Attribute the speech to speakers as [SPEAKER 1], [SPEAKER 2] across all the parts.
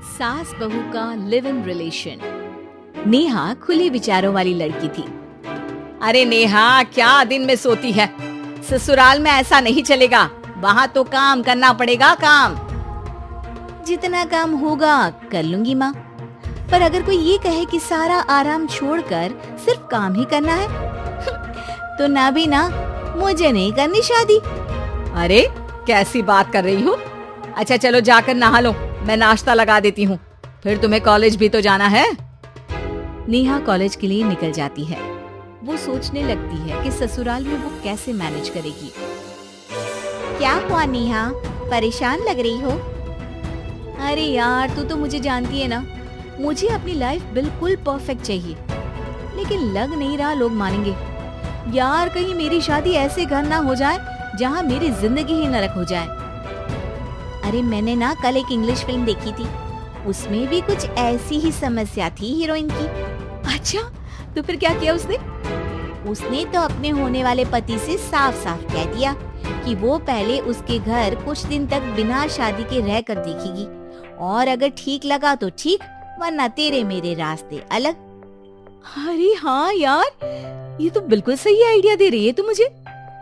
[SPEAKER 1] सास बहू का लिव इन रिलेशन। नेहा खुले विचारों वाली लड़की थी।
[SPEAKER 2] अरे नेहा, क्या दिन में सोती है? ससुराल में ऐसा नहीं चलेगा, वहाँ तो काम करना पड़ेगा। काम
[SPEAKER 1] जितना काम होगा कर लूंगी माँ, पर अगर कोई ये कहे कि सारा आराम छोड़कर सिर्फ काम ही करना है तो ना भी ना, मुझे नहीं करनी शादी।
[SPEAKER 2] अरे कैसी बात कर रही हो? अच्छा चलो जाकर नहा लो, मैं नाश्ता लगा देती हूँ, फिर तुम्हें कॉलेज भी तो जाना है।
[SPEAKER 1] नेहा कॉलेज के लिए निकल जाती है। वो सोचने लगती है कि ससुराल में वो कैसे मैनेज करेगी। क्या हुआ नेहा, परेशान लग रही हो? अरे यार, तू तो मुझे जानती है ना, मुझे अपनी लाइफ बिल्कुल परफेक्ट चाहिए, लेकिन लग नहीं रहा लोग मानेंगे। यार कहीं मेरी शादी ऐसे घर ना हो जाए जहाँ मेरी जिंदगी ही नरक हो जाए। अरे मैंने ना कल एक इंग्लिश फिल्म देखी थी, उसमें भी कुछ ऐसी ही समस्या थी हीरोइन की। अच्छा, तो फिर क्या किया उसने? उसने तो अपने होने वाले पति से साफ साफ कह दिया कि वो पहले उसके घर कुछ दिन तक बिना शादी के रह कर देखेगी, और अगर ठीक लगा तो ठीक, वरना तेरे मेरे रास्ते अलग। अरे हाँ यार, ये तो बिल्कुल सही आइडिया दे रही है तू मुझे।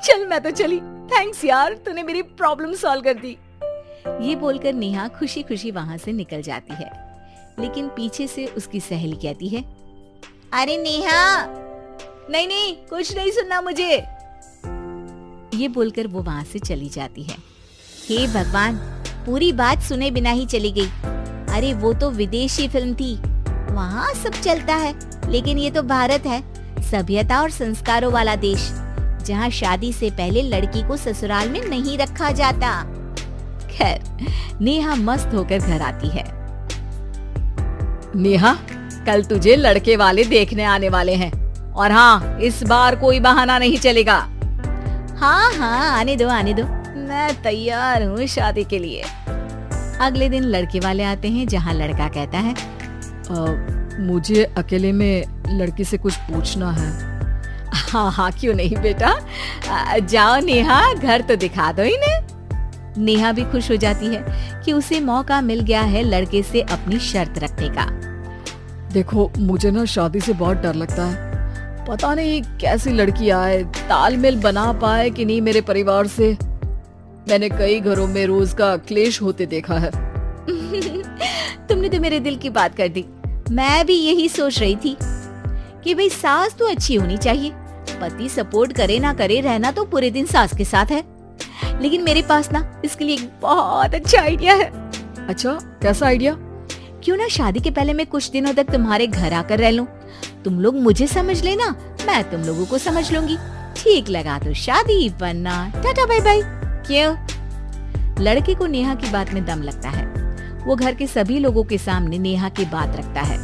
[SPEAKER 1] चल मैं तो चली, थैंक्स यार, तूने मेरी प्रॉब्लम सॉल्व कर दी। ये बोलकर नेहा खुशी खुशी वहाँ से निकल जाती है, लेकिन पीछे से उसकी सहेली कहती है, अरे नेहा, नहीं नहीं, कुछ नहीं सुनना मुझे। ये बोलकर वो वहाँ से चली जाती है। हे भगवान, पूरी बात सुने बिना ही चली गई। अरे वो तो विदेशी फिल्म थी, वहाँ सब चलता है, लेकिन ये तो भारत है, सभ्यता और संस्कारों वाला देश, जहाँ शादी से पहले लड़की को ससुराल में नहीं रखा जाता। खैर, नेहा मस्त होकर घर आती है।
[SPEAKER 2] नेहा, कल तुझे लड़के वाले देखने आने वाले हैं, और हाँ, इस बार कोई बहाना नहीं चलेगा।
[SPEAKER 1] हाँ हाँ, आने दो आने दो, मैं तैयार हूँ शादी के लिए। अगले दिन लड़के वाले आते हैं, जहाँ लड़का कहता है,
[SPEAKER 2] मुझे अकेले में लड़की से कुछ पूछना है। हाँ हाँ, क्यों नहीं बेटा, जाओ नेहा, घर तो दिखा दो इन्हें।
[SPEAKER 1] नेहा भी खुश हो जाती है कि उसे मौका मिल गया है लड़के से अपनी शर्त रखने का।
[SPEAKER 2] देखो, मुझे ना शादी से बहुत डर लगता है, पता नहीं कैसी लड़की आए, तालमेल बना पाए कि नहीं मेरे परिवार से। मैंने कई घरों में रोज का क्लेश होते देखा है।
[SPEAKER 1] तुमने तो मेरे दिल की बात कर दी। मैं भी यही सोच रही थी कि भाई सास तो अच्छी होनी चाहिए, पति सपोर्ट करे ना करे, रहना तो पूरे दिन सास के साथ है। लेकिन मेरे पास ना इसके लिए एक बहुत अच्छा आइडिया है।
[SPEAKER 2] अच्छा, कैसा आइडिया?
[SPEAKER 1] क्यों ना शादी के पहले मैं कुछ दिनों तक तुम्हारे घर आकर रह लूं, तुम लोग मुझे समझ लेना, मैं तुम लोगों को समझ लूंगी। ठीक लगा तो शादी, वरना टाटा बाय बाय। क्यों? लड़के को नेहा की बात में दम लगता है। वो घर के सभी लोगों के सामने नेहा की बात रखता है।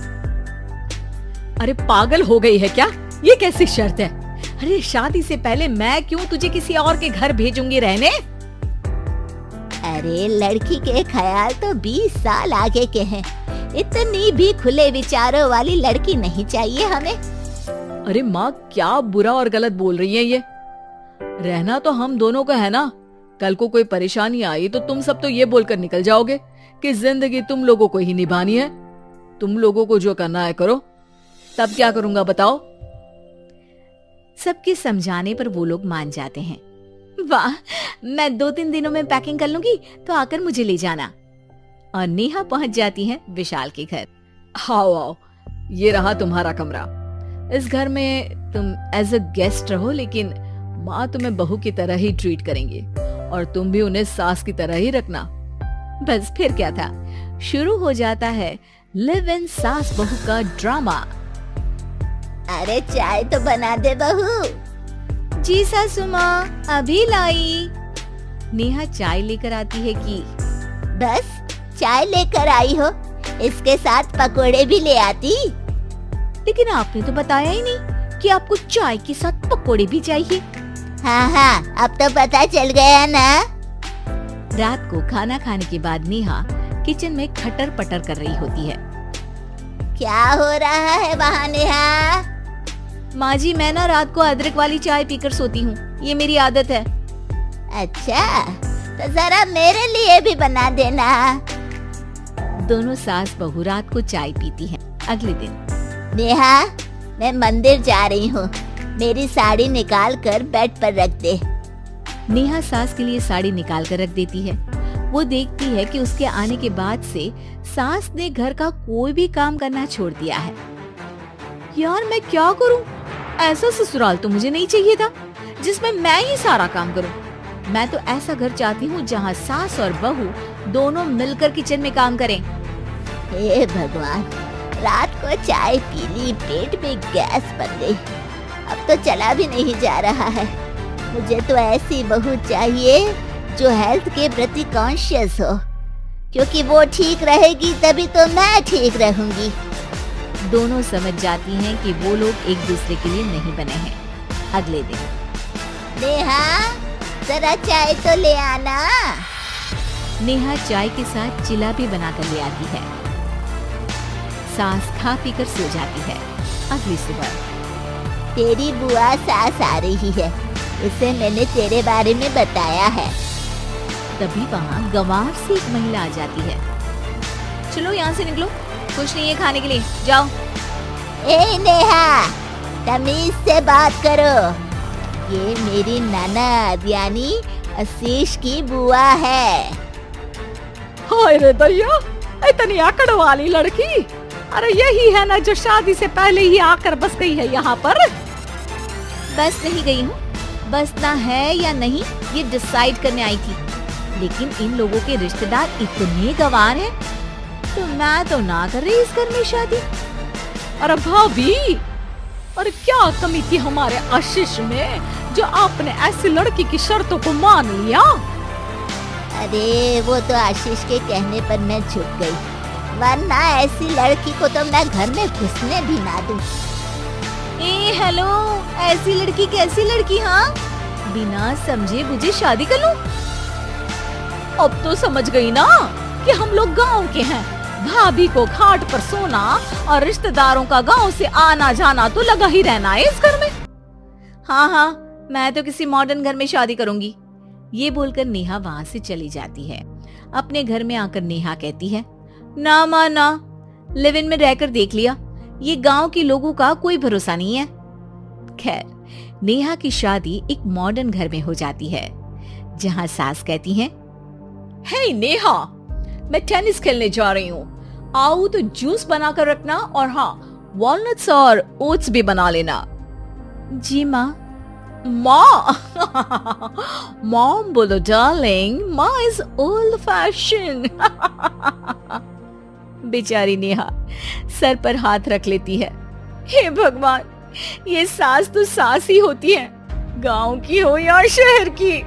[SPEAKER 2] अरे पागल हो गई है क्या? ये कैसी शर्त है? अरे शादी से पहले मैं क्यों तुझे किसी और के घर भेजूंगी रहने?
[SPEAKER 3] अरे लड़की के ख्याल तो 20 साल आगे के हैं, इतनी भी खुले विचारों वाली लड़की नहीं चाहिए हमें।
[SPEAKER 2] अरे माँ, क्या बुरा और गलत बोल रही है ये? रहना तो हम दोनों का है ना। कल को कोई परेशानी आई तो तुम सब तो ये बोलकर निकल जाओगे कि जिंदगी तुम लोगों को ही निभानी है, तुम लोगों को जो करना है करो। तब क्या करूंगा बताओ?
[SPEAKER 1] सबके समझाने पर वो लोग मान जाते हैं। वाह, मैं 2-3 दिनों में पैकिंग कर लूंगी, तो आकर मुझे ले जाना। और नेहा पहुंच जाती है विशाल के घर।
[SPEAKER 2] आओ आओ, ये रहा तुम्हारा कमरा। इस घर में तुम एज अ गेस्ट रहो, लेकिन माँ तुम्हें बहू की तरह ही ट्रीट करेंगे, और तुम भी उन्हें सास की तरह ही रखना।
[SPEAKER 1] बस फिर क्या था, शुरू हो जाता है लिव इन सास बहू का ड्रामा।
[SPEAKER 3] अरे चाय तो बना दे बहू।
[SPEAKER 1] जी सासू माँ, अभी लाई। नेहा चाय लेकर आती है कि
[SPEAKER 3] बस चाय लेकर आई हो, इसके साथ पकोड़े भी ले आती।
[SPEAKER 1] लेकिन आपने तो बताया ही नहीं कि आपको चाय के साथ पकोड़े भी चाहिए।
[SPEAKER 3] हाँ हाँ, अब तो पता चल गया ना।
[SPEAKER 1] रात को खाना खाने के बाद नेहा किचन में खटर पटर कर रही होती है।
[SPEAKER 3] क्या हो रहा है वहाँ नेहा?
[SPEAKER 1] माँ जी, मैं ना रात को अदरक वाली चाय पीकर सोती हूँ, ये मेरी आदत है।
[SPEAKER 3] अच्छा, तो जरा मेरे लिए भी बना देना।
[SPEAKER 1] दोनों सास बहू रात को चाय पीती हैं। अगले दिन
[SPEAKER 3] नेहा, मैं मंदिर जा रही हूँ, मेरी साड़ी निकाल कर बेड पर रख दे।
[SPEAKER 1] नेहा सास के लिए साड़ी निकाल कर रख देती है। वो देखती है कि उसके आने के बाद से सास ने घर का कोई भी काम करना छोड़ दिया है।
[SPEAKER 2] यार मैं क्या करूं? ऐसा ससुराल तो मुझे नहीं चाहिए था जिसमें मैं ही सारा काम करूं।
[SPEAKER 1] मैं तो ऐसा घर चाहती हूँ जहाँ सास और बहू दोनों मिलकर किचन में काम करें।
[SPEAKER 3] हे भगवान, रात को चाय पी ली, पेट में गैस बन गई, अब तो चला भी नहीं जा रहा है। मुझे तो ऐसी बहू चाहिए जो हेल्थ के प्रति कॉन्शियस हो, क्योंकि वो ठीक रहेगी तभी तो मैं ठीक रहूंगी।
[SPEAKER 1] दोनों समझ जाती हैं कि वो लोग एक दूसरे के लिए नहीं बने हैं। अगले दिन
[SPEAKER 3] नेहा, जरा चाय तो ले आना।
[SPEAKER 1] नेहा चाय के साथ चिला भी बनाकर ले आती है। सास खा पीकर सो जाती है। अगली सुबह
[SPEAKER 3] तेरी बुआ सास आ रही है, उसे मैंने तेरे बारे में बताया है।
[SPEAKER 1] तभी वहाँ गंवार से एक महिला आ जाती है। चलो यहाँ से निकलो, कुछ नहीं है खाने के लिए, जाओ।
[SPEAKER 3] ए नेहा, तमीज से बात करो, ये मेरी ननद यानी आशीष की बुआ है।
[SPEAKER 2] हाय रे दैया, इतनी आकड़ वाली लड़की। अरे यही है ना जो शादी से पहले ही आकर बस गई है यहाँ पर।
[SPEAKER 1] बस नहीं गई हूँ, बसना है या नहीं ये डिसाइड करने आई थी, लेकिन इन लोगों के रिश्तेदार इतने गंवार हैं, तो मैं तो ना कर रही इस घर में शादी।
[SPEAKER 2] अरे भाभी, और क्या कमी थी हमारे आशीष में जो आपने ऐसी लड़की की शर्तों को मान लिया?
[SPEAKER 3] अरे वो तो आशीष के कहने पर मैं झुक गई, वरना ऐसी लड़की को तो मैं घर में घुसने भी ना दूं।
[SPEAKER 1] ए हेलो, ऐसी लड़की कैसी लड़की? हाँ, बिना समझे बुझे शादी कर लूं?
[SPEAKER 2] अब तो समझ गई ना कि हम लोग गांव के हैं। भाभी को खाट पर सोना और रिश्तेदारों का गांव से आना जाना तो लगा ही रहना है इस घर में।
[SPEAKER 1] हाँ हाँ, मैं तो किसी मॉडर्न घर में शादी करूंगी। ये बोलकर नेहा वहाँ से चली जाती है। अपने घर में आकर नेहा कहती है, ना माँ ना, लिव इन में रहकर देख लिया, ये गांव के लोगों का कोई भरोसा नहीं है। खैर, नेहा की शादी एक मॉडर्न घर में हो जाती है, जहाँ सास कहती है,
[SPEAKER 2] हे नेहा, मैं टेनिस खेलने जा रही हूँ, आओ तो जूस बनाकर रखना, और हाँ, वॉलनट्स और ओट्स भी बना लेना।
[SPEAKER 1] जी माँ।
[SPEAKER 2] माँ मॉम बोलो डार्लिंग, माँ इज ओल्ड फैशन।
[SPEAKER 1] बेचारी नेहा सर पर हाथ रख लेती है।
[SPEAKER 2] हे भगवान, ये सास तो सास ही होती है, गांव की हो या शहर की।